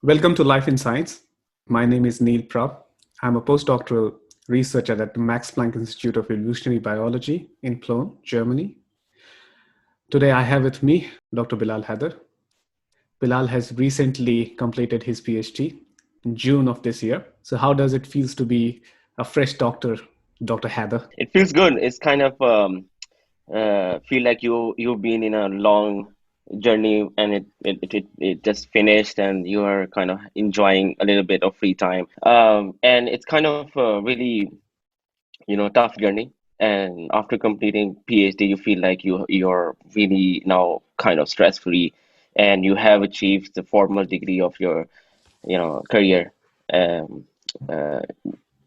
Welcome to Life in Science. My name is Neil Prab. I'm a postdoctoral researcher at the Max Planck Institute of Evolutionary Biology in Cologne, Germany. Today I have with me Dr. Bilal Haider. Bilal has recently completed his PhD in June of this year. So how does it feel to be a fresh doctor, Dr. Haider? It feels good. It's kind of feel like you've been in a long journey and it just finished and you are kind of enjoying a little bit of free time. And it's kind of a really tough journey. And after completing PhD, you feel like you're really now kind of stress free, and you have achieved the formal degree of your career. Um, uh,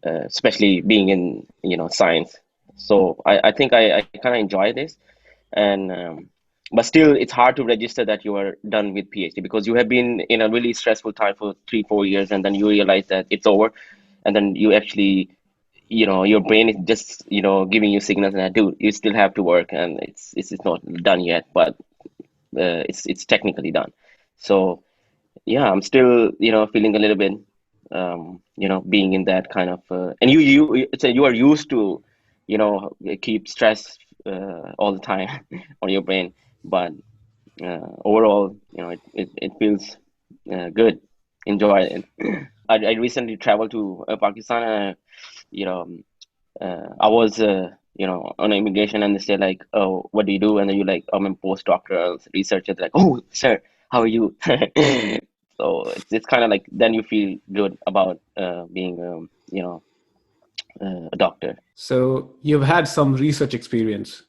Especially being in science. So I think I kind of enjoy this, and but still it's hard to register that you are done with PhD because you have been in a really stressful time for 3 4 years, and then you realize that it's over, and then you actually your brain is just giving you signals that dude, you still have to work, and it's not done yet, but it's technically done. So yeah, I'm still feeling a little bit being in that kind of and you are used to keep stress all the time on your brain, but overall it feels good, enjoy it. I recently traveled to Pakistan, and you know I was on immigration, and they say like, oh, what do you do? And then you like, I'm a postdoctoral researcher. They're like, oh sir, how are you? So it's kind of like then you feel good about being a doctor. So you've had some research experience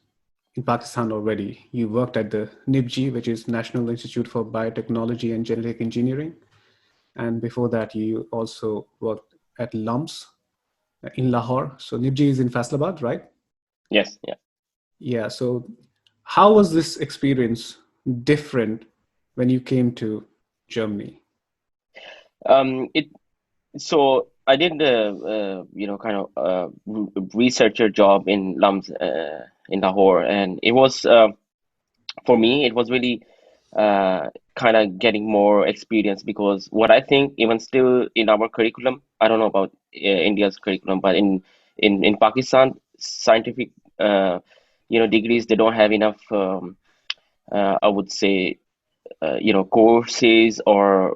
in Pakistan already. You worked at the NIBG, which is National Institute for Biotechnology and Genetic Engineering. And before that, you also worked at LUMS in Lahore. So NIBG is in Faisalabad, right? Yes, yeah. Yeah. So how was this experience different when you came to Germany? It So I did kind of researcher job in LUMS in Lahore, and it was for me it was really kind of getting more experience, because what I think even still in our curriculum, I don't know about India's curriculum, but in Pakistan, scientific degrees, they don't have enough I would say courses, or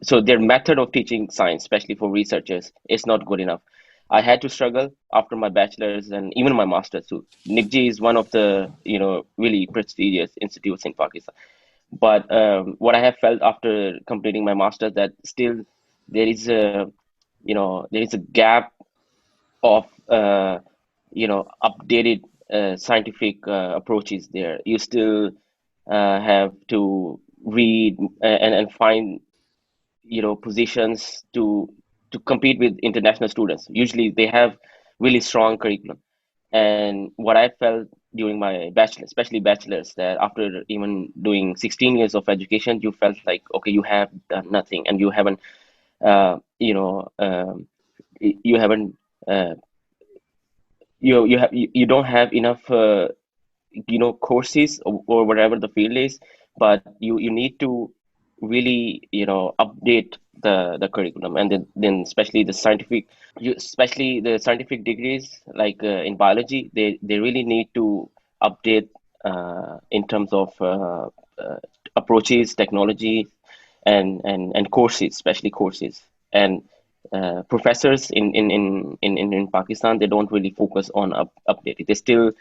so their method of teaching science, especially for researchers, is not good enough. I had to struggle after my bachelor's and even my master's too. NICG is one of the really prestigious institutes in Pakistan. But what I have felt after completing my master's, that still there is a there is a gap of updated scientific approaches there. You still have to read and find positions to compete with international students. Usually they have really strong curriculum. And what I felt during my bachelor, especially bachelor's, that after even doing 16 years of education, you felt like, okay, you have done nothing, and you haven't uh, you know you haven't uh, you don't have enough courses, or whatever the field is, but you need to really update the curriculum. And then especially the scientific, especially the scientific degrees, like in biology, they really need to update in terms of uh, approaches, technology, and courses, especially courses. And professors in Pakistan, they don't really focus on updating. They still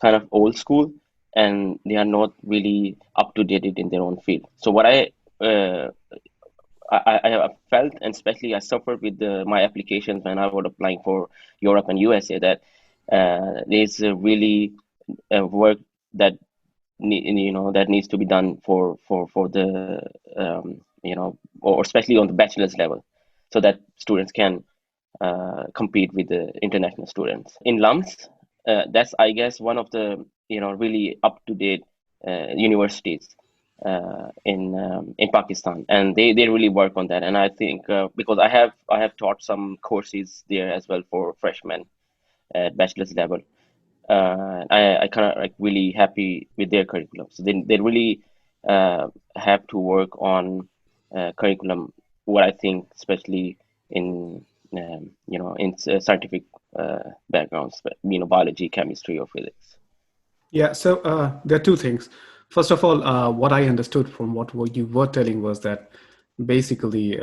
kind of old school, and they are not really up to date in their own field. So what uh, I have felt, and especially I suffered with my applications when I was applying for Europe and USA, that there's a really work that that needs to be done for the or especially on the bachelor's level, so that students can compete with the international students. In LUMS, that's I guess one of the really up to date universities in Pakistan, and they really work on that. And I think because I have taught some courses there as well for freshmen at bachelor's level. I kind of like really happy with their curriculum. So they really have to work on curriculum. What I think, especially in in scientific backgrounds, biology, chemistry, or physics. Yeah, so there are two things. First of all, what I understood from what you were telling was that basically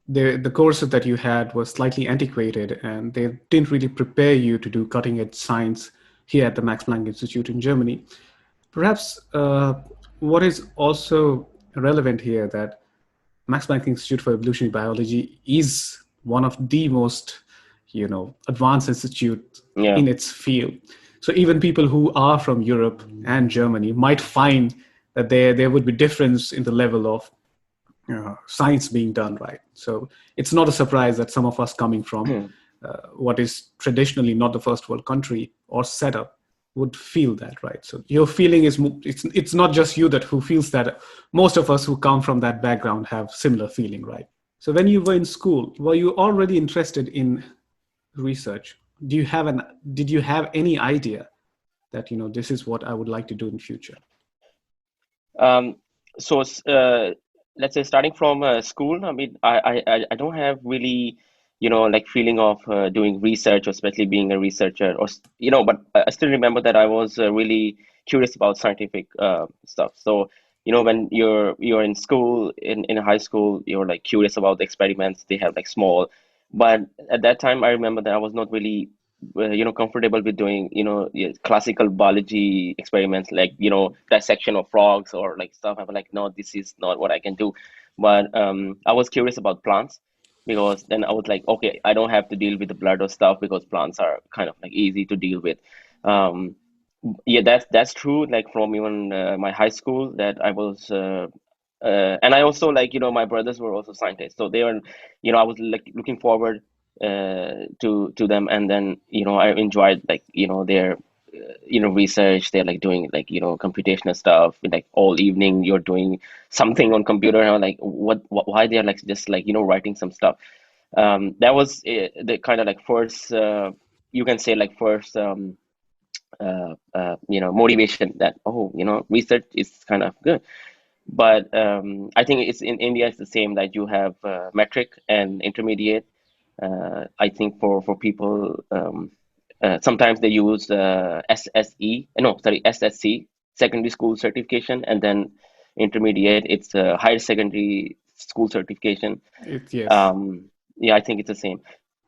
the courses that you had were slightly antiquated and they didn't really prepare you to do cutting edge science here at the Max Planck Institute in Germany. Perhaps what is also relevant here that Max Planck Institute for Evolutionary Biology is one of the most, advanced institute Yeah. in its field. So even people who are from Europe and Germany might find that there would be difference in the level of science being done, right? So it's not a surprise that some of us coming from what is traditionally not the first world country or setup would feel that, right? So your feeling is it's not just you that who feels that. Most of us who come from that background have similar feeling, right? So when you were in school, were you already interested in research? Did you have any idea that this is what I would like to do in future? Um, so let's say starting from school, I mean, I don't have really, like feeling of doing research, or especially being a researcher, or but I still remember that I was really curious about scientific stuff. So, when you're in school, in high school, you're like curious about the experiments they have, like small. But at that time, I remember that I was not really comfortable with doing yeah, classical biology experiments, like dissection of frogs or like stuff. I'm like, no, this is not what I can do. But I was curious about plants, because then I was like, okay, I don't have to deal with the blood or stuff, because plants are kind of like easy to deal with. um yeah, that's true, like from even my high school, that I was and I also, like, my brothers were also scientists, so they were, I was like looking forward to them. And then I enjoyed, like, their research. They're like doing, like, computational stuff, like all evening you're doing something on computer, and I'm like, why they're like just like writing some stuff. That was the kind of like first, you can say, like first motivation, that, oh, research is kind of good. But I think it's in India, it's the same, that you have metric and intermediate. I think for people, sometimes they use SSE, no, sorry, SSC, secondary school certification, and then intermediate, it's higher secondary school certification. Yes, um yeah, I think it's the same.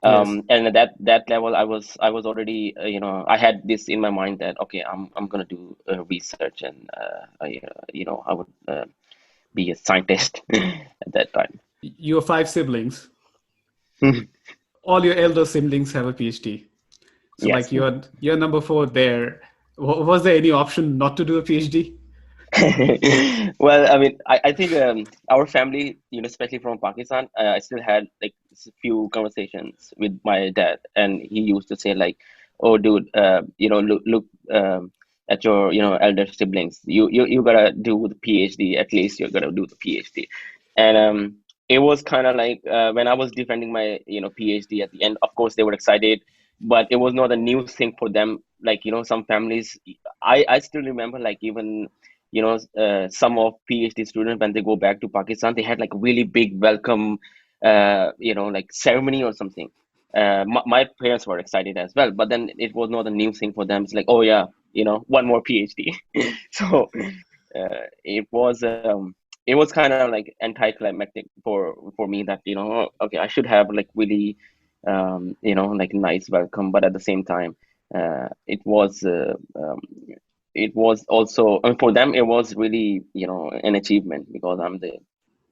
yes. And at that level, I was already, I had this in my mind that, okay, I'm gonna do research, and I would be a scientist at that time. You have five siblings. All your elder siblings have a PhD. So like Yes. you're number four there. Was there any option not to do a PhD? Well, I mean, I think our family, especially from Pakistan, I still had like a few conversations with my dad, and he used to say like, "Oh, dude, look at your, elder siblings. You gotta do the PhD. At least you're gonna do the PhD." And it was kind of like, when I was defending my, PhD at the end. Of course, they were excited, but it was not a new thing for them. Like, some families, I still remember, like, even some of PhD students, when they go back to Pakistan, they had like really big welcome, like ceremony or something. My parents were excited as well, but then it was not a new thing for them. It's like, oh yeah, one more PhD. So it was kind of like anticlimactic for me, that okay, I should have like really like nice welcome, but at the same time, it was also, and for them it was really an achievement, because I'm the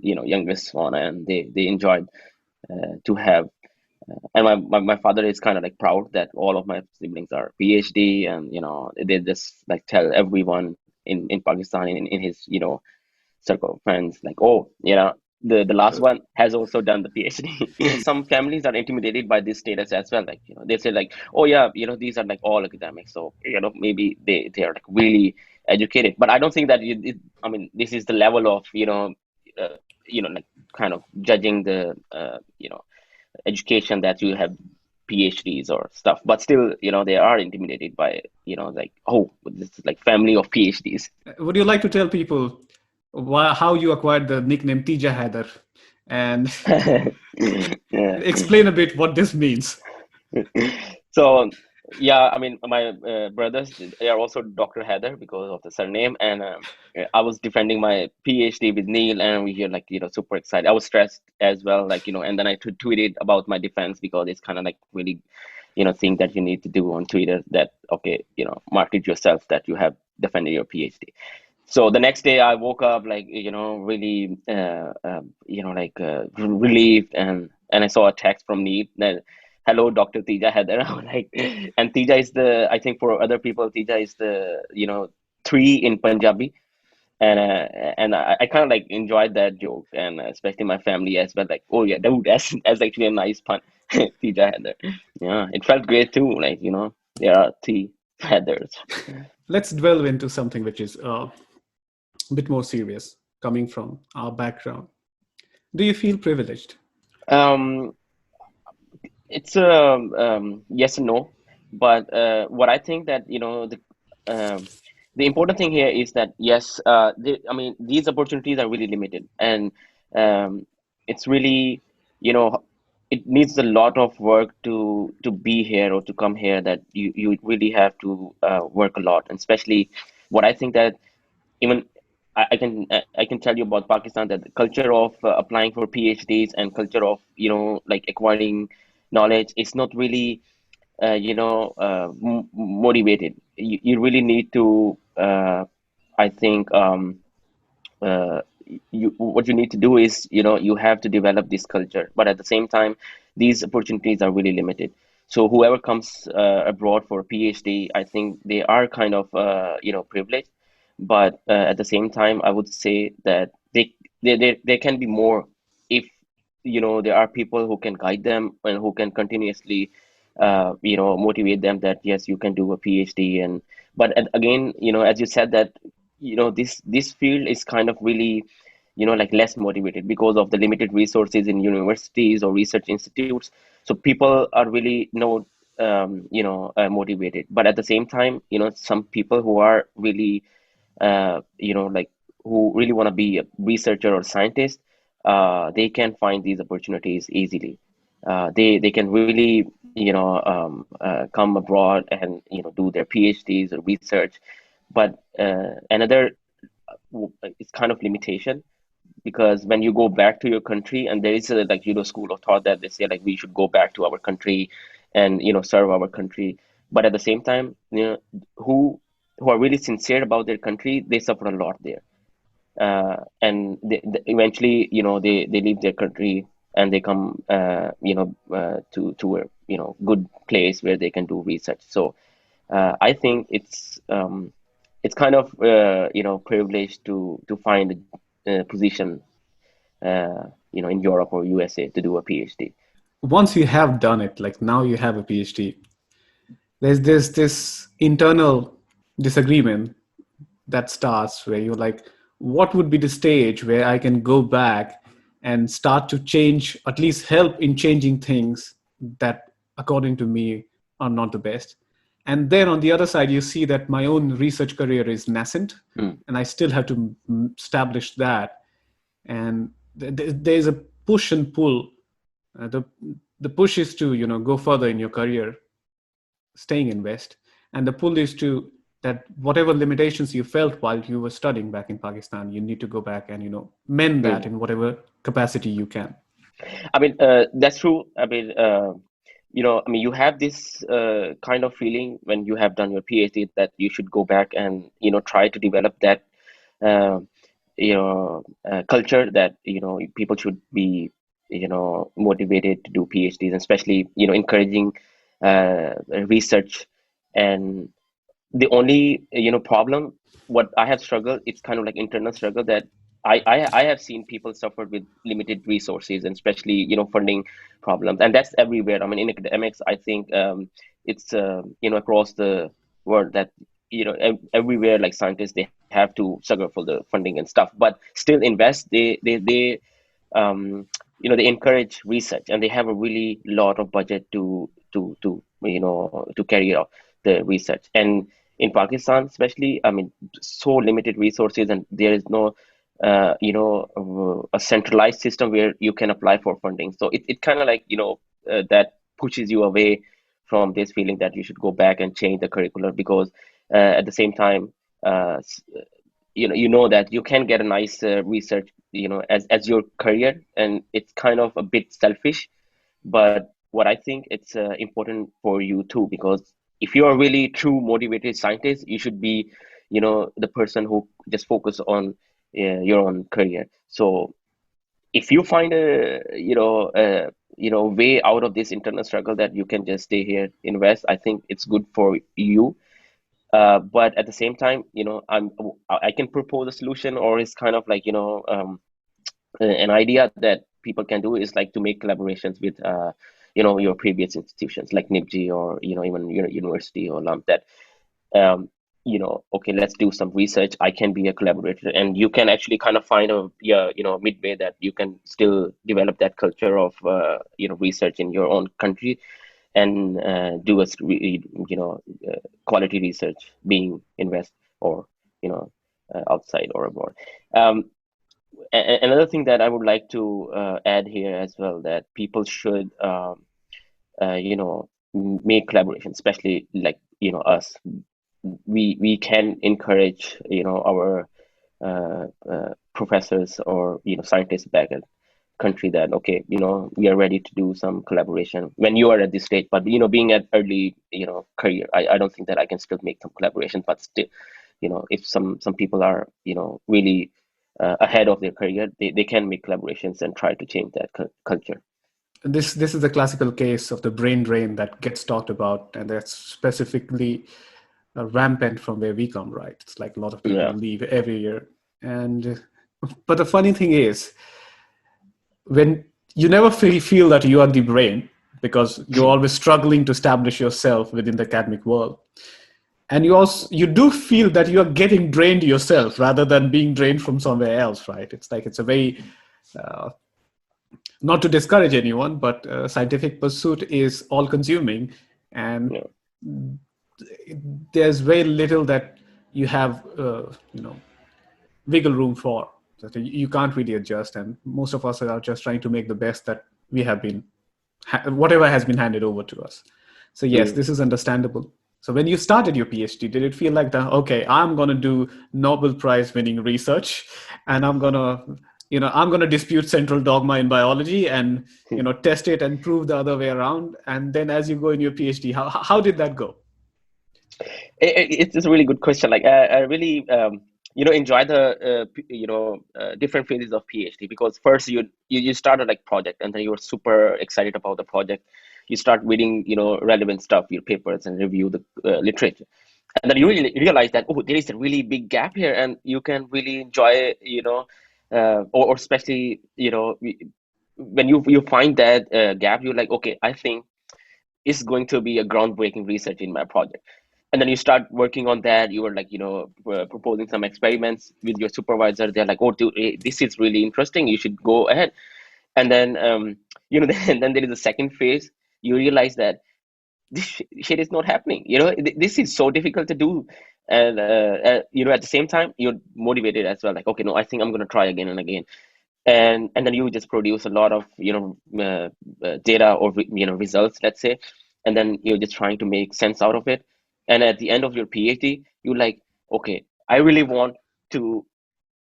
youngest one, and they enjoyed to have, and my father is kind of like proud that all of my siblings are PhD, and they just like tell everyone in Pakistan, in his circle of friends, like, oh, the last Uh, one has also done the PhD. Some families are intimidated by this status as well. Like, they say like, oh yeah, these are like all academics, so maybe they are like really educated. But I don't think that I mean, this is the level of uh, like kind of judging the education, that you have PhDs or stuff. But still, they are intimidated by like, oh, this is like family of PhDs. would you like to tell people how you acquired the nickname Tija Haider, and Yeah. explain a bit what this means. So yeah, I mean, my brothers, they are also Dr. Heather because of the surname, and I was defending my PhD with Neil, and we were like, super excited. I was stressed as well, like, and then I tweeted about my defense because it's kind of like really, thing that you need to do on Twitter, that okay, market yourself that you have defended your PhD. So the next day I woke up like, really, like relieved, and I saw a text from Neil that, hello, Dr. Tija Heather. I was like, and Tija is the, I think for other people, Tija is the, three in Punjabi. And I kind of like enjoyed that joke, and especially my family as well. Like, oh yeah, dude, that's actually a nice pun, Tija Heather. Yeah, it felt great too. Like, there are three feathers. Let's delve into something which is a bit more serious, coming from our background. Do you feel privileged? Um, It's yes and no, but what I think that the important thing here is that yes, I mean these opportunities are really limited, and um, it's really, you know it needs a lot of work to be here or to come here, that you really have to work a lot, and especially what I think that even I can tell you about Pakistan, that the culture of applying for PhDs and culture of like acquiring knowledge is not really motivated. You really need to I think uh, what you need to do is you have to develop this culture, but at the same time these opportunities are really limited. So whoever comes abroad for a PhD, I think they are kind of privileged, but at the same time I would say that they can be more if there are people who can guide them and who can continuously motivate them that yes, you can do a PhD. And but again, as you said that this field is kind of really like less motivated because of the limited resources in universities or research institutes. So people are really no motivated, but at the same time some people who are really like who really want to be a researcher or scientist, they can find these opportunities easily. They can really come abroad and do their PhDs or research. But another it's kind of limitation, because when you go back to your country, and there is a like school of thought that they say like we should go back to our country and serve our country. But at the same time, who who are really sincere about their country, they suffer a lot there. And eventually they leave their country and they come to a good place where they can do research. So I think it's kind of privileged to find a position in Europe or USA to do a PhD. Once you have done it, like now you have a PhD, there's this internal disagreement that starts where you're like, what would be the stage where I can go back and start to change, at least help in changing things that, according to me, are not the best. And then on the other side, you see that my own research career is nascent, Mm, and I still have to establish that. And there's a push and pull. The push is to go further in your career, staying in West, and the pull is to that whatever limitations you felt while you were studying back in Pakistan, you need to go back and mend that mm. in whatever capacity you can. I mean, that's true. I mean, you have this kind of feeling when you have done your PhD that you should go back and try to develop that uh, culture, that people should be motivated to do PhDs, and especially encouraging research. And the only problem what I have struggled, it's kind of like internal struggle, that I have seen people suffer with limited resources, and especially funding problems, and that's everywhere. I mean, in academics, I think it's across the world, that everywhere, like scientists, they have to struggle for the funding and stuff, but still invest. They they encourage research, and they have a really lot of budget to carry out the research. And in Pakistan, especially, I mean, so limited resources, and there is no a centralized system where you can apply for funding. So it kind of like, that pushes you away from this feeling that you should go back and change the curriculum, because at the same time, that you can get a nice research, as your career, and it's kind of a bit selfish. But what I think, it's important for you too, because if you are really true motivated scientist, you should be, the person who just focus on your own career. So if you find a way out of this internal struggle, that you can just stay here, invest, I think it's good for you. But at the same time, I can propose a solution, or it's kind of like, an idea that people can do is like to make collaborations with your previous institutions like NIPG, or even your university or LUMP, that okay, let's do some research. I can be a collaborator, and you can actually kind of find a, yeah, midway, that you can still develop that culture of research in your own country, and do quality research being invest, or outside or abroad. um, Another thing that I would like to add here as well, that people should make collaboration, especially like us. We can encourage our professors, or scientists back at country, that okay, we are ready to do some collaboration when you are at this stage. But being at early career, I don't think that I can still make some collaboration. But still, if some people are really ahead of their career, they can make collaborations and try to change that culture. This is the classical case of the brain drain that gets talked about, and that's specifically rampant from where we come. Right, it's like a lot of people Yeah. leave every year, and but the funny thing is, when you never feel that you are the brain, because you're always struggling to establish yourself within the academic world, and you do feel that you are getting drained yourself rather than being drained from somewhere else. Right, it's like it's a very not to discourage anyone, but scientific pursuit is all consuming, and Yeah. there's very little that you have wiggle room for, that you can't really adjust, and most of us are just trying to make the best that we have been whatever has been handed over to us. So yes, Mm. this is understandable. So when you started your PhD, did it feel like that, okay, I'm going to do Nobel Prize winning research, and I'm going to dispute central dogma in biology, and test it and prove the other way around? And then as you go in your PhD, how did that go? It's a really good question. Like I really enjoy the different phases of PhD, because first you start a like project, and then you're super excited about the project. You start reading relevant stuff, your papers, and review the literature, and then you really realize that, oh, there is a really big gap here, and you can really enjoy or especially when you find that gap, you're like, okay, I think it's going to be a groundbreaking research in my project. And then you start working on that. You were like proposing some experiments with your supervisor. They're like, oh dude, this is really interesting, you should go ahead. And then then there is a second phase. You realize that this shit is not happening. This is so difficult to do. And at the same time, you're motivated as well, like, okay, no, I think I'm going to try again and again. And then you just produce a lot of data, or results, let's say. And then you're just trying to make sense out of it. And at the end of your PhD, you're like, okay, I really want to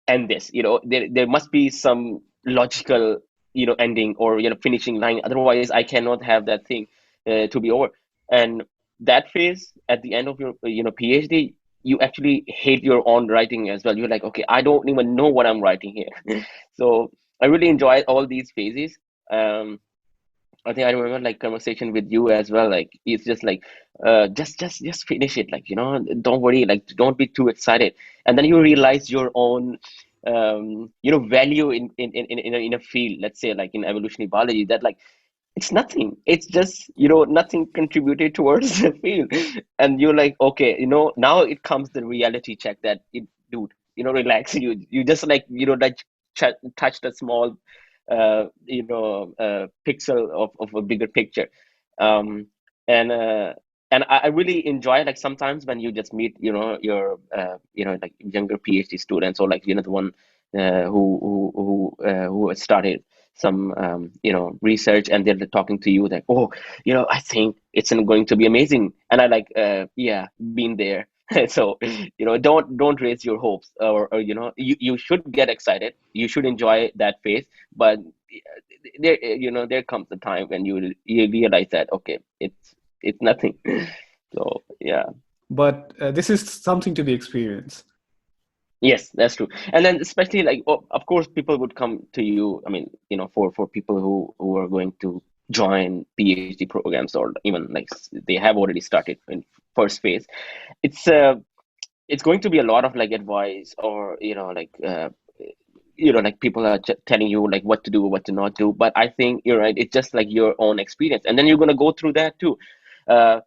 end this. There must be some logical ending, or finishing line, otherwise I cannot have that thing to be over. And that phase at the end of your PhD, you actually hate your own writing as well. You're like, okay, I don't even know what I'm writing here. So I really enjoy all these phases. I think I remember like conversation with you as well. Like it's just like, just finish it. Like don't worry. Like don't be too excited. And then you realize your own, value in a field. Let's say like in evolutionary biology, that like it's nothing. It's just nothing contributed towards the field. And you're like, okay, now it comes the reality check that dude, relax. You just like like touched a small pixel of a bigger picture. um and I really enjoy like sometimes when you just meet your like younger PhD students, or like the one who started some research, and they're talking to you like, oh, I think it's going to be amazing, and I like, yeah, been there. So don't raise your hopes, or you should get excited, you should enjoy that phase, but there comes a time when you realize that, okay, it's nothing. So yeah. But this is something to be experienced. Yes, that's true. And then especially like, oh, of course, people would come to you. I mean, for people who are going to join PhD programs, or even like they have already started in first phase, it's it's going to be a lot of like advice, or like people are telling you like what to do, what to not do. But I think you're right. It's just like your own experience, and then you're gonna go through that too. Uh,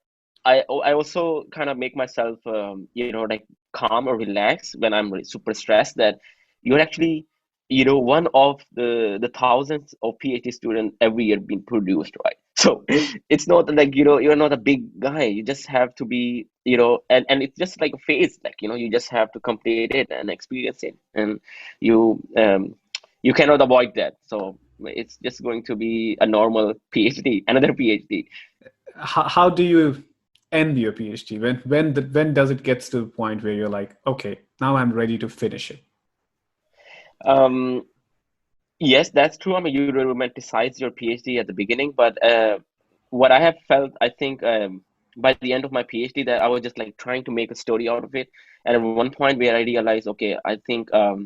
I also kind of make myself like calm or relax when I'm really super stressed, that you're actually one of the thousands of PhD students every year being produced, right? So it's not like you're not a big guy. You just have to be, and it's just like a phase, like you just have to complete it and experience it, and you you cannot avoid that. So it's just going to be a normal PhD, another PhD. How do you end your PhD? When does it get to the point where you're like, okay, now I'm ready to finish it? Um, Yes, that's true. I mean, you romanticize your PhD at the beginning, but what I have felt, I think, by the end of my PhD, that I was just like trying to make a story out of it. And at one point where I realized, okay, I think, for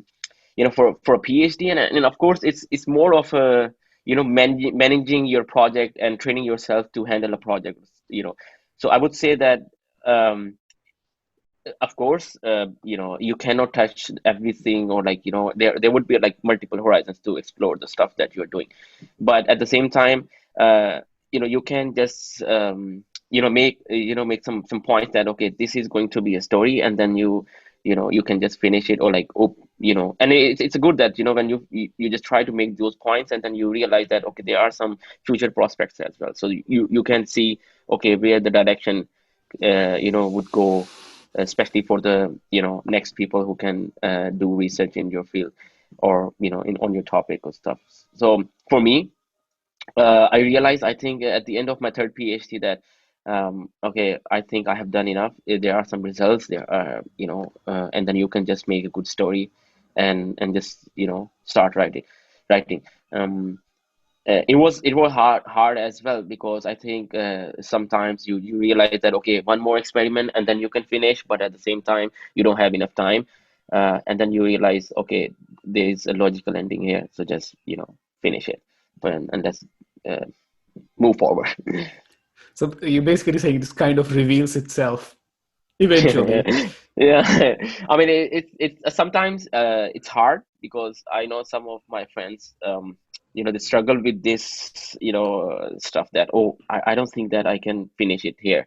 a PhD, and of course, it's more of a, managing your project and training yourself to handle a project, So I would say that. Of course, you cannot touch everything, or like there would be like multiple horizons to explore the stuff that you're doing, but at the same time, uh, you can just make some points that, okay, this is going to be a story, and then you can just finish it, or like, oh, and it's good that when you just try to make those points, and then you realize that, okay, there are some future prospects as well, so you can see, okay, where the direction would go, especially for the next people who can do research in your field, or on your topic or stuff. So for me, I realized, I think, at the end of my third PhD, that okay, I think I have done enough. There are some results there, and then you can just make a good story, and just start writing. Um, it was hard as well, because I think sometimes you realize that, okay, one more experiment and then you can finish, but at the same time you don't have enough time, and then you realize, okay, there is a logical ending here, so just finish it, and let's uh, move forward. So you're basically saying this kind of reveals itself eventually. Yeah. I mean, it's sometimes it's hard, because I know some of my friends, they struggle with this, stuff, that, oh, I don't think that I can finish it here.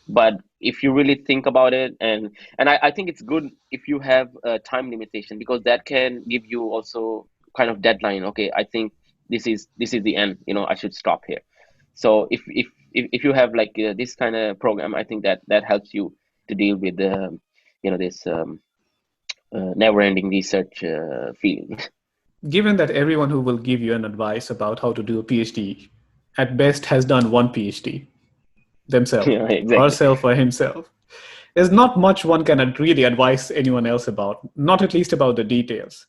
But if you really think about it, and I think it's good if you have a time limitation, because that can give you also kind of deadline. Okay, I think this is the end, I should stop here. So if you have like this kind of program, I think that helps you to deal with the this never-ending research feeling. Given that everyone who will give you an advice about how to do a PhD at best has done one PhD themselves, Yeah, exactly. herself or himself, there's not much one can really advise anyone else about, not at least about the details.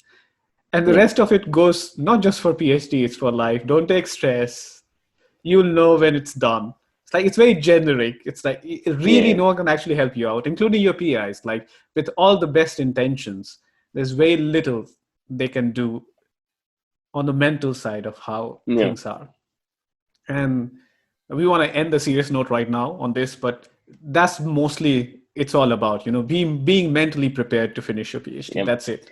And the Yeah, rest of it goes not just for PhD, it's for life. Don't take stress. You'll know when it's done. It's like it's very generic. It's like really yeah, no one can actually help you out, including your PIs. Like with all the best intentions, there's very little they can do on the mental side of how yeah, things are. And we want to end the serious note right now on this, but that's mostly it's all about, being mentally prepared to finish your PhD. yeah. That's it.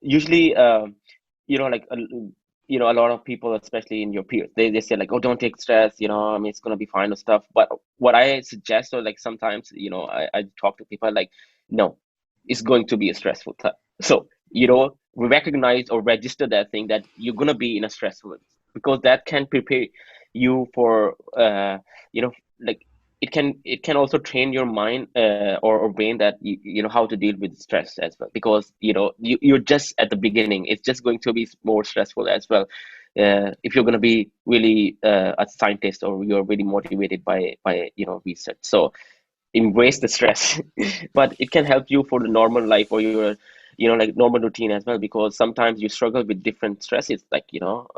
Usually, like a lot of people, especially in your peers, they say like, oh, don't take stress, I mean, it's gonna be fine and stuff. But what I suggest, or like sometimes, I talk to people like, no, it's going to be a stressful time. So recognize or register that thing, that you're gonna be in a stressful, because that can prepare you for like it can also train your mind or brain that you know how to deal with stress as well, because you know you're just at the beginning. It's just going to be more stressful as well if you're going to be really a scientist, or you're really motivated by you know research. So embrace the stress but it can help you for the normal life or your you know like normal routine as well, because sometimes you struggle with different stresses, like you know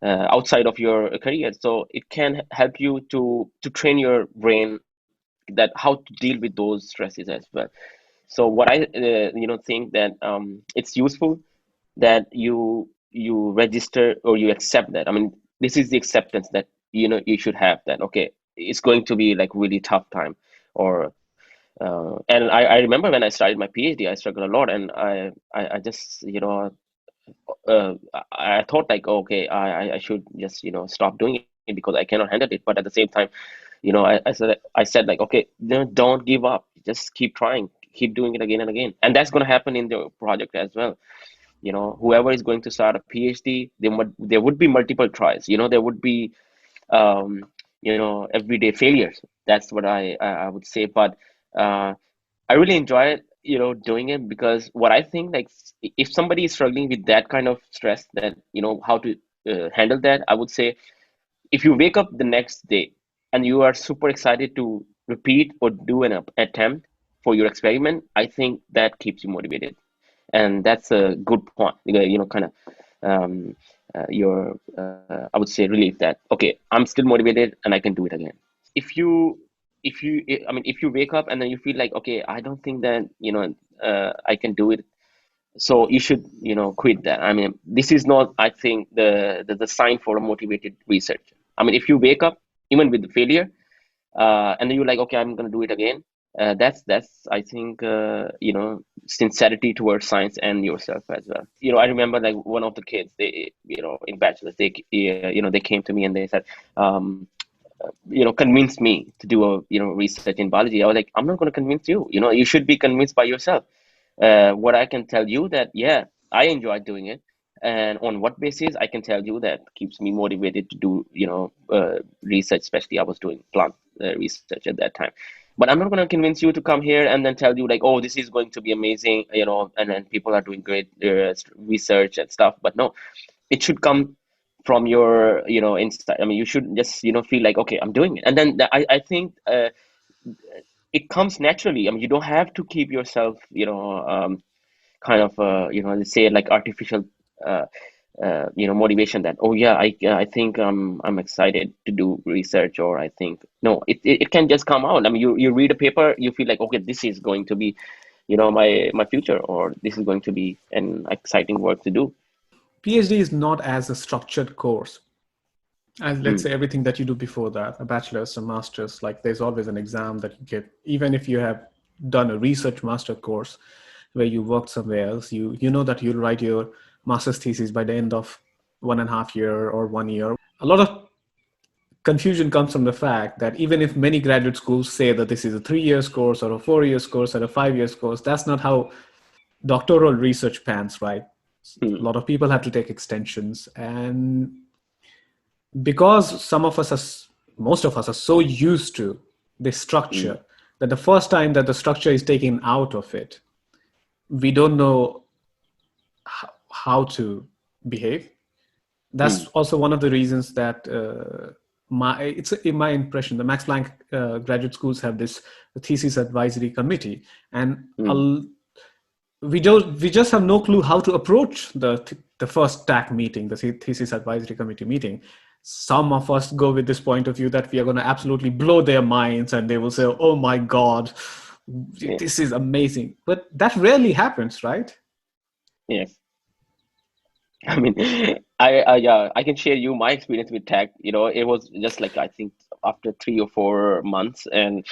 outside of your career. So it can help you to train your brain that how to deal with those stresses as well. So what I you know think that it's useful that you register or you accept that. I mean, this is the acceptance that you know you should have, that okay, it's going to be like really tough time. Or and I remember when I started my PhD, I struggled a lot, and I just you know I thought like, okay, I should just you know stop doing it because I cannot handle it. But at the same time, you know, I said like, okay, no, don't give up, just keep trying, keep doing it again and again, and that's going to happen in the project as well. You know, whoever is going to start a PhD, there would be multiple tries. You know, there would be you know everyday failures. That's what I would say. But uh, I really enjoy it, you know, doing it, because what I think like if somebody is struggling with that kind of stress, that you know how to handle that, I would say if you wake up the next day and you are super excited to repeat or do an attempt for your experiment, I think that keeps you motivated, and that's a good point. You know, kind of your I would say relief that okay, I'm still motivated and I can do it again. If you I mean, if you wake up and then you feel like okay, I don't think that you know I can do it, so you should you know quit that. I mean, this is not, I think, the sign for a motivated researcher. I mean, if you wake up even with the failure and then you're like, okay, I'm going to do it again, that's I think you know sincerity towards science and yourself as well. You know, I remember like one of the kids, they you know in bachelor's, they you know they came to me and they said, um, you know, convince me to do a you know research in biology. I was like, I'm not going to convince you. You know, you should be convinced by yourself. What I can tell you that yeah, I enjoy doing it, and on what basis I can tell you that keeps me motivated to do you know research. Especially I was doing plant research at that time. But I'm not going to convince you to come here and then tell you like, oh, this is going to be amazing, you know, and then people are doing great research and stuff. But no, it should come from your you know inside. I mean, you should just you know feel like okay, I'm doing it, and then I think it comes naturally. I mean, you don't have to keep yourself you know kind of you know say like artificial uh, you know motivation that oh yeah, I think I'm excited to do research, or I think no, it can just come out. I mean, you read a paper, you feel like okay, this is going to be you know my future, or this is going to be an exciting work to do. PhD is not as a structured course as, let's Mm, say, everything that you do before that, a bachelor's, a master's. Like there's always an exam that you get, even if you have done a research master course where you worked somewhere else. You know that you'll write your master's thesis by the end of 1.5 year or 1 year. A lot of confusion comes from the fact that even if many graduate schools say that this is a 3 years course or a 4 years course or a 5 years course, that's not how doctoral research pans, right? A mm, lot of people have to take extensions. And because most of us are so used to this mm, structure that the first time that the structure is taken out of it, we don't know how to behave. That's mm, also one of the reasons that it's in my impression the Max Planck graduate schools have this thesis advisory committee, and mm. we just have no clue how to approach the first TAC meeting, the thesis advisory committee meeting. Some of us go with this point of view that we are going to absolutely blow their minds, and they will say, "Oh my God, Yes, this is amazing," but that rarely happens, right? yes. I mean, I yeah, I can share you my experience with tech. You know, it was just like I think after 3 or 4 months, and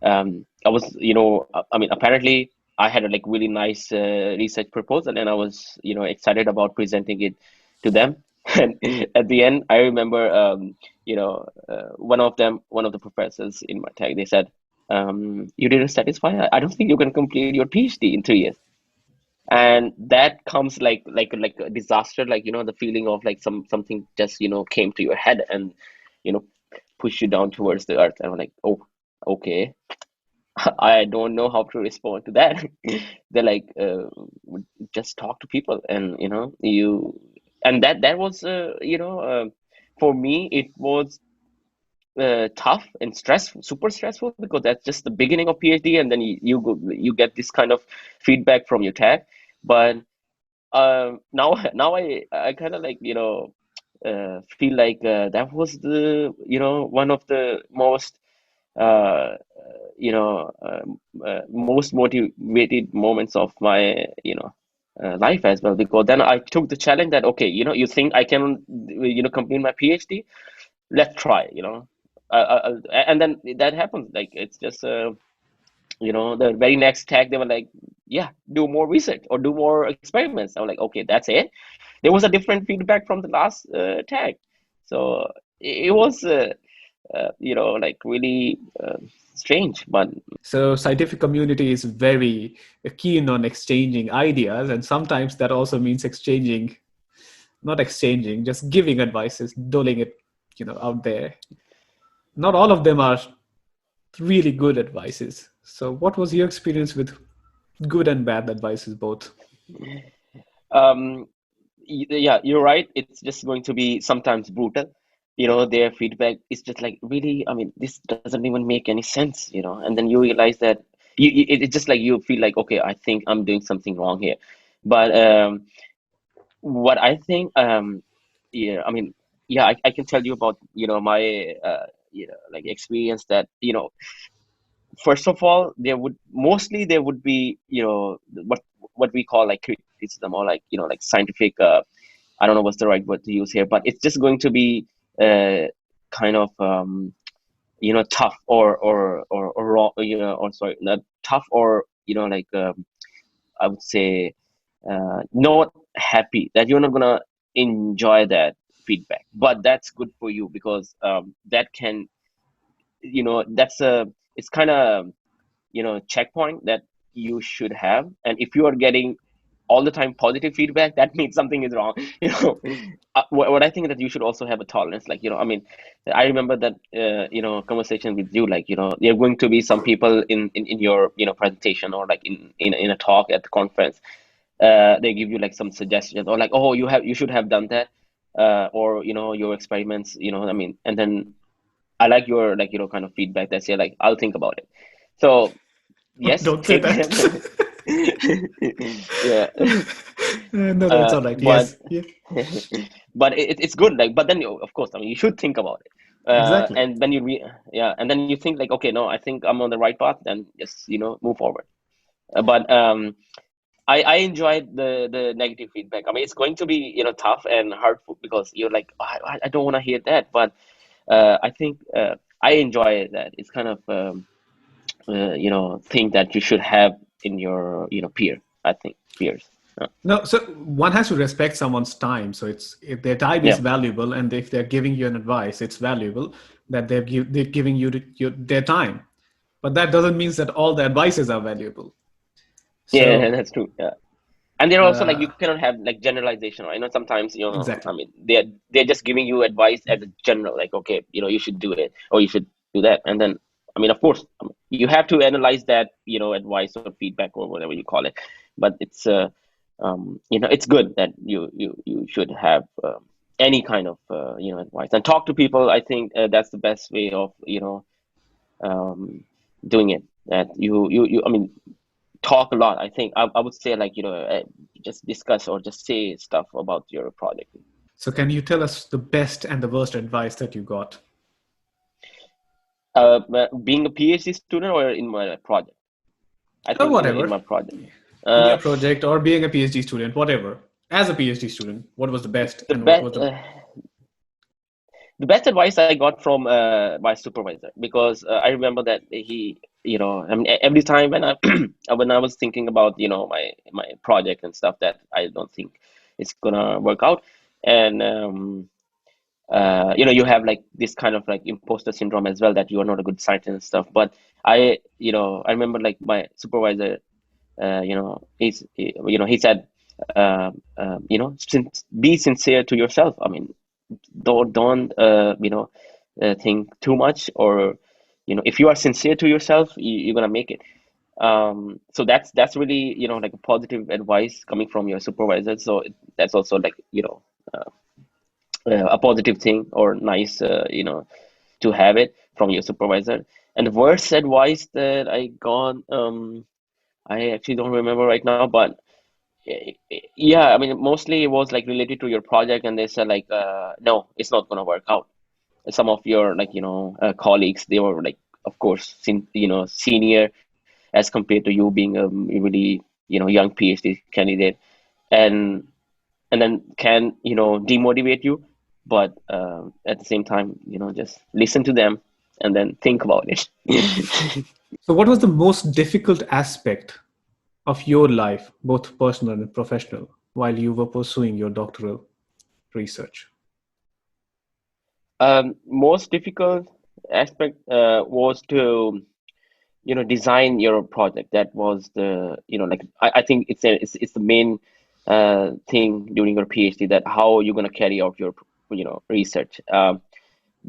I was, you know, I mean, apparently I had a like really nice research proposal, and I was, you know, excited about presenting it to them. And at the end, I remember, you know, one of the professors in my tech, they said, "You didn't satisfy. I don't think you can complete your PhD in 3 years." And that comes like a disaster, like you know the feeling of like something just you know came to your head and you know push you down towards the earth, and I'm like, oh. okay, I don't know how to respond to that. They're like, just talk to people, and and that was, for me it was tough and stressful, super stressful, because that's just the beginning of PhD, and then you get this kind of feedback from your tag. But now now I kind of like feel like that was the one of the most uh, most motivated moments of my life as well, because then I took the challenge that, okay, you think I can complete my PhD, let's try, and then that happens. Like, it's just the very next tag they were like, yeah, do more research or do more experiments. I was like, okay, that's it. There was a different feedback from the last tag. So it was like really strange, but So scientific community is very keen on exchanging ideas, and sometimes that also means exchanging, not exchanging, just giving advices, doling it, out there. Not all of them are really good advices. So what was your experience with good and bad advices both? um yeah, you're right. It's just going to be sometimes brutal. Their feedback is just like, really, I mean, this doesn't even make any sense, and then you realize that it's just like you feel like, okay, I think I'm doing something wrong here. But what I think, yeah, I mean, yeah, I can tell you about, my like experience, that, first of all, there would be, what we call like criticism, or like, like scientific, I don't know what's the right word to use here, but it's just going to be uh, kind of tough, or raw, or sorry, not tough, or like, I would say not happy, that you're not gonna enjoy that feedback. But that's good for you, because that can, that's a, it's kind of, checkpoint that you should have. And if you are getting all the time positive feedback, that means something is wrong. What I think that you should also have a tolerance, like, I mean, I remember that conversation with you, like, there are going to be some people in your presentation, or like in a talk at the conference. They give you like some suggestions, or like, oh, you should have done that, or your experiments, I mean, and then I like your, like, kind of feedback that say like, I'll think about it. So yes, Don't say take that. them. Yeah. No, that's all right. But Yes. Yeah. but it's good, like, but then of course, I mean, you should think about it, Exactly. and then yeah, and then you think like, okay, no, I think I'm on the right path, then just move forward. But I enjoyed the negative feedback. I mean, it's going to be tough and hurtful, because you're like, "Oh, I don't want to hear that," but I think I enjoy that. It's kind of thing that you should have in your peer. I think peers. No, so one has to respect someone's time. So it's if their time is Yeah. valuable, and if they're giving you an advice, it's valuable that they're giving you, their time. But that doesn't mean that all the advices are valuable. Yeah, So that's true. Yeah. And they're also like, you uh, cannot have like generalization. I know sometimes, I exactly. mean, they're just giving you advice as a general, like, okay, you should do it, or you should do that. And then, I mean, of course, you have to analyze that, advice or feedback or whatever you call it. But it's it's good that you should have any kind of advice, and talk to people. I think that's the best way of um, doing it. That I mean, talk a lot. I think I would say, like, just discuss or just say stuff about your project. So can you tell us the best and the worst advice that you got? Being a PhD student or in my project? I Or think in whatever. my project. In Uh, your project or being a PhD student, whatever. As a PhD student, what was the best the and what best was the the best advice I got from my supervisor, because I remember that he, I mean, every time when I when I was thinking about my project and stuff that I don't think it's gonna work out, and you have like this kind of like imposter syndrome as well, that you are not a good scientist and stuff. But I remember like my supervisor, he said, be sincere to yourself. I mean, don't think too much, or if you are sincere to yourself, you're gonna make it. So that's really, like a positive advice coming from your supervisor. So that's also like, a positive thing, or nice, to have it from your supervisor. And the worst advice that I got, I actually don't remember right now, but yeah, I mean, mostly it was like related to your project, and they said like, no, it's not gonna work out. Some of your, like, colleagues, they were like, of course, senior as compared to you being a really, young PhD candidate, and then can, demotivate you. But at the same time, just listen to them and then think about it. So, what was the most difficult aspect of your life, both personal and professional, while you were pursuing your doctoral research? Most difficult aspect was to, design your project. That was the, like, I think it's the main thing during your PhD, that how you're going to carry out your, research.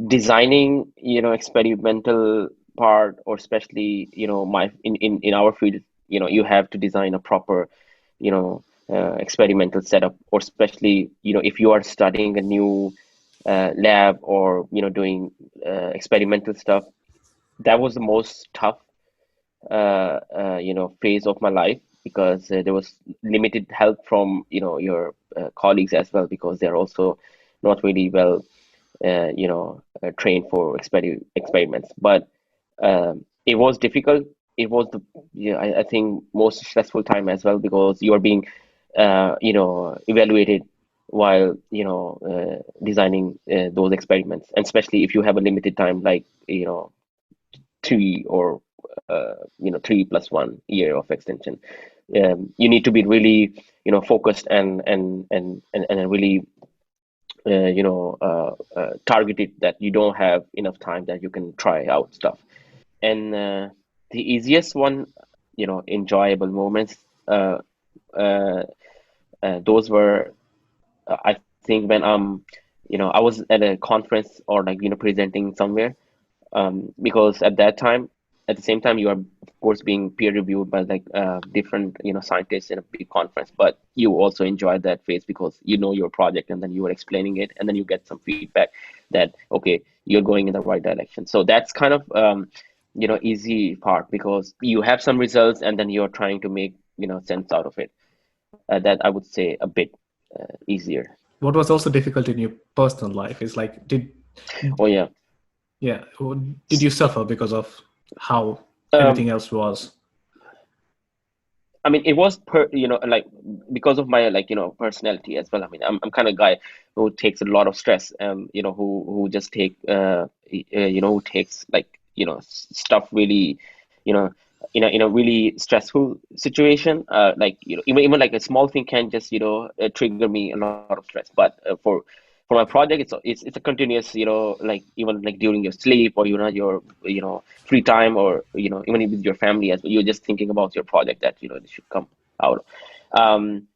Designing, experimental part, or especially, my in our field, you have to design a proper, experimental setup, or especially, if you are studying a new lab, or doing experimental stuff. That was the most tough phase of my life, because there was limited help from, your colleagues as well, because they're also not really well trained for experiments. But it was difficult. It was the, I think, most stressful time as well, because you are being evaluated while, designing those experiments, and especially if you have a limited time, like, three, or 3+1 year of extension. You need to be really, focused, and really targeted, that you don't have enough time that you can try out stuff. And the easiest one, enjoyable moments, uh, uh, those were, I think, when I was at a conference, or like, presenting somewhere, because at that time, at the same time, you are of course being peer reviewed by like different, scientists in a big conference, but you also enjoy that phase, because you know your project, and then you are explaining it, and then you get some feedback that, okay, you're going in the right direction. So that's kind of, easy part, because you have some results, and then you're trying to make, sense out of it. That, I would say, a bit easier. What was also difficult in your personal life is like, Oh yeah. yeah, did you suffer because of how Um, everything else was? I mean, it was like, because of my, like, personality as well. I mean, I'm kind of guy who takes a lot of stress, who just who takes, like, stuff really, you know, in a really stressful situation. Like, even like a small thing can just, trigger me a lot of stress. But for my project, it's a continuous, like, even like during your sleep, or your, free time, or even with your family as well, you're just thinking about your project, that it should come out. um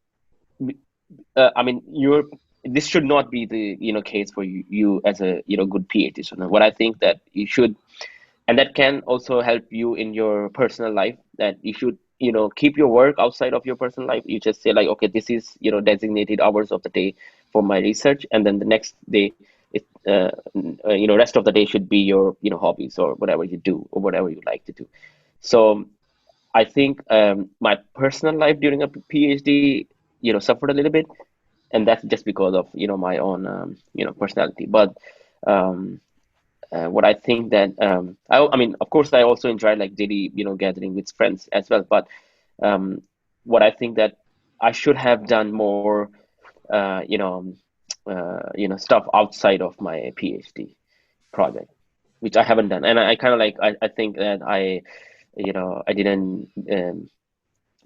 I mean, this should not be the, case for you as a, good PhD student. What I think that you should, and that can also help you in your personal life, that you should, keep your work outside of your personal life. You just say like, okay, this is, designated hours of the day for my research, and then the next day, it rest of the day should be your, hobbies, or whatever you do, or whatever you like to do. So I think my personal life during a PhD, suffered a little bit, and that's just because of, my own, personality. But um, what I think that, I mean, of course, I also enjoy like daily, gathering with friends as well. But um, what I think that I should have done more, stuff outside of my PhD project, which I haven't done. And I kind of like, I think that I didn't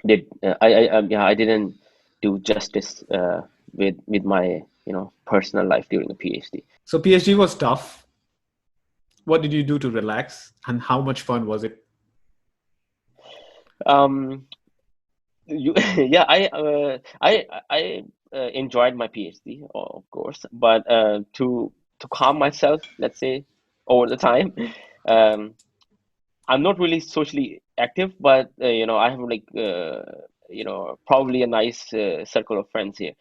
did yeah, I didn't do justice with my, personal life during a PhD. So PhD was tough. What did you do to relax, and how much fun was it? Um, yeah, I enjoyed my PhD, of course, but to calm myself, let's say, over the time, um, I'm not really socially active, but I have like probably a nice circle of friends here,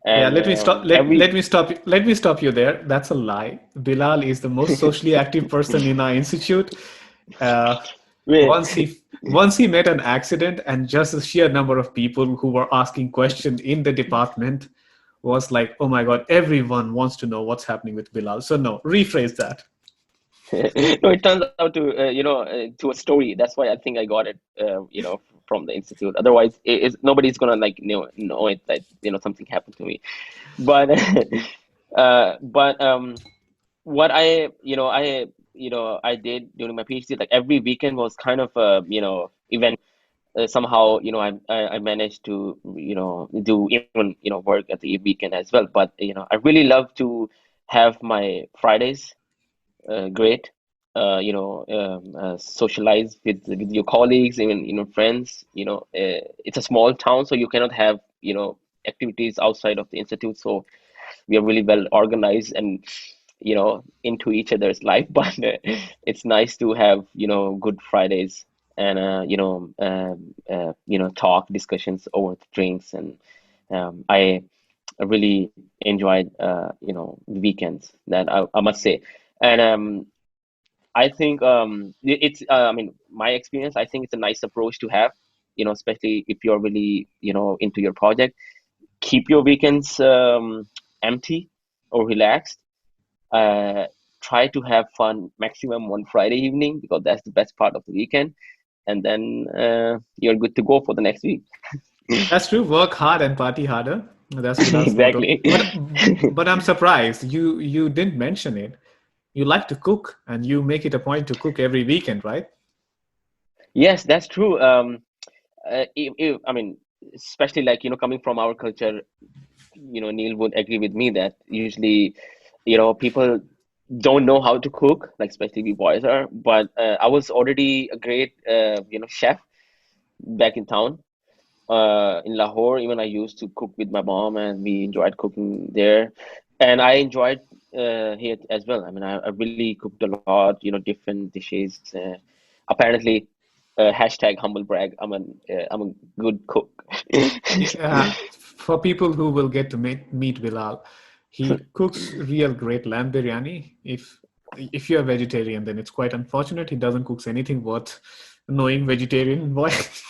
Yeah, and let me stop. every Let me stop you there. That's a lie. Bilal is the most socially active person in our institute. Uh, Wait, once he met an accident, and just the sheer number of people who were asking questions in the department was like, oh my god, everyone wants to know what's happening with Bilal. So no, rephrase that. no, it turns out to to a story. That's why I think I got it from the institute. Otherwise, nobody's gonna like know it that something happened to me. But but what I did during my PhD, like every weekend was kind of a event. Somehow I managed to do even work at the weekend as well. But I really love to have my Fridays great. Socialize with your colleagues, even friends. It's a small town, so you cannot have activities outside of the institute. So we are really well organized and into each other's life. But it's nice to have good Fridays and talk discussions over the drinks. And I really enjoyed weekends, that I must say. And I think it's I mean, my experience, I think it's a nice approach to have, especially if you're really into your project. Keep your weekends empty or relaxed. uh, Try to have fun maximum on Friday evening, because that's the best part of the weekend, and then you're good to go for the next week. That's true. Work hard and party harder. That's Bilal's motto. Exactly. But I'm surprised you didn't mention it. You like to cook, and you make it a point to cook every weekend, right? Yes, that's true. I mean, especially like coming from our culture, Neil would agree with me that usually people don't know how to cook, like especially we boys are. But I was already a great chef back in town, in Lahore. Even I used to cook with my mom, and we enjoyed cooking there. And I enjoyed here as well. I mean, I really cooked a lot, different dishes. Apparently, hashtag humble brag. I'm a good cook. Yeah, for people who will get to meet Bilal, he cooks real great lamb biryani. If you're a vegetarian, then it's quite unfortunate he doesn't cook anything worth knowing vegetarian wise,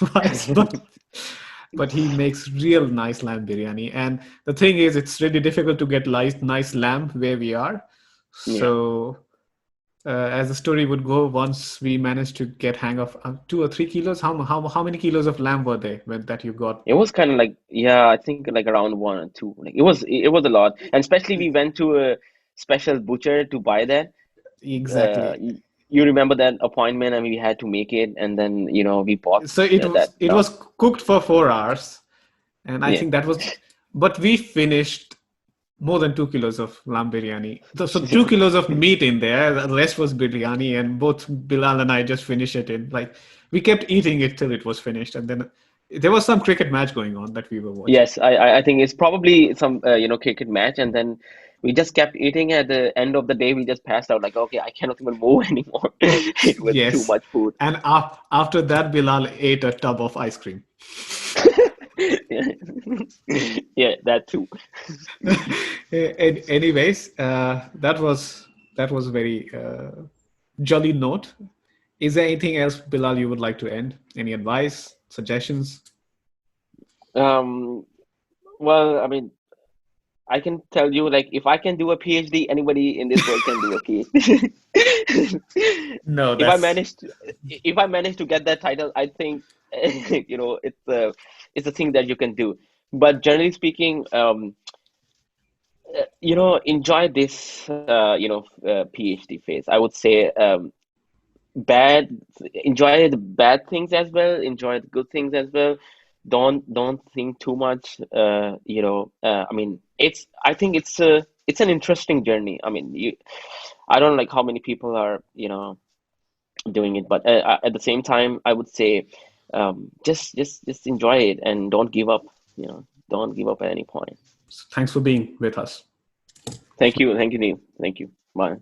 but he makes real nice lamb biryani. And the thing is, it's really difficult to get nice lamb where we are. Yeah. So as the story would go, once we managed to get hang of 2 or 3 kilos, how many kilos of lamb were they that you got? It was kind of like, yeah, I think like around one or two. Like it was a lot, and especially we went to a special butcher to buy that. Exactly. You remember that appointment, and we had to make it, and then we bought So that it lamb. was cooked for 4 hours, and I Yeah. think that was, but we finished more than 2 kilos of lamb biryani. So 2 kilos of meat in there. The rest was biryani, and both Bilal and I just finished it in like we kept eating it till it was finished, and then there was some cricket match going on that we were watching. Yes, I think it's probably some cricket match, and then we just kept eating. At the end of the day, we just passed out. Like, okay, I cannot even move anymore. It was too Yes, much food. and after that, Bilal ate a tub of ice cream. Yeah, that too. Anyways, that was very jolly note. Is there anything else, Bilal, you would like to end? Any advice, suggestions? Um, well, I mean, I can tell you, like, if I can do a PhD, anybody in this world can do a PhD. No, If I that's manage to, if I manage to get that title, I think, it's a thing that you can do. But generally speaking, enjoy this, PhD phase. I would say, bad, enjoy the bad things as well, enjoy the good things as well. Don't think too much. I mean, I think it's an interesting journey. I mean, I don't know, like how many people are doing it, but at the same time, I would say, just enjoy it and don't give up. Don't give up at any point. thanks for being with us. Thank you, Neil. Thank you. Bye.